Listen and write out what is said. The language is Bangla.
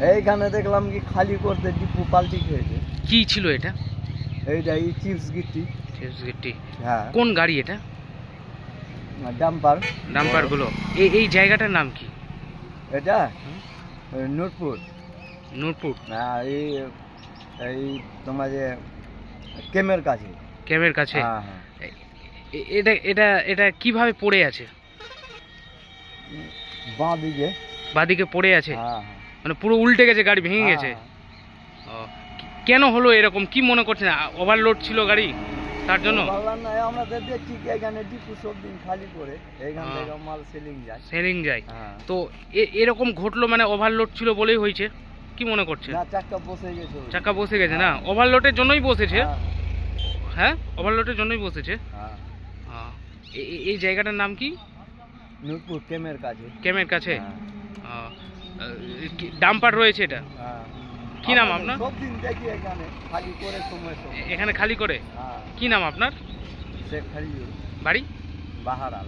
এইখানে দেখলাম কি খালি করতে ডিপু পাল্টি খেয়েছে। কি ছিল এটা? এইটা এই চিপস গিট্টি। চিপস গিট্টি। হ্যাঁ, কোন গাড়ি এটা? ডাম্পার। ডাম্পার গুলো। এই জায়গাটার নাম কি? এটা নূরপুর। নূরপুর। হ্যাঁ, এই এই তোমার যে কেমের কাছে। ক্যাবের কাছে। হ্যাঁ হ্যাঁ। এটা এটা এটা কিভাবে পড়ে আছে? বাঁ দিকে। বাদিকে পড়ে আছে? হ্যাঁ হ্যাঁ। মানে পুরো উল্টে গেছে, গাড়ি ভেঙে গেছে? ও, কেন হলো এরকম, কি মনে করছেন? ওভারলোড ছিল গাড়ি তার জন্য? বললাম না, আমরা তো দেখছি কি এখানে ডিপু সব দিন খালি করে এইখান থেকে মাল সেলিং যায়। সেলিং যায়। হ্যাঁ। তো এরকম ঘটলো মানে ওভারলোড ছিল বলেই হয়েছে, কি মনে করছেন? না, চাক্কা বসে গেছে। চাকা বসে গেছে না? ওভারলোডের জন্যই বসেছে? হ্যাঁ হ্যাঁ, ওভারলোডের জন্যই বসেছে। হ্যাঁ। হ্যাঁ। এই জায়গাটার নাম কি? নূরপুর কেমের কাছে। ক্যামের কাছে। হ্যাঁ ডাম্পার রয়েছে এটা? হ্যাঁ। কি নাম আপনার? সব দিন দেখি এখানে খালি করে সময় সময়। এখানে খালি করে? হ্যাঁ। কি নাম আপনার? শেখ খালি বাড়ি? বাহারাল।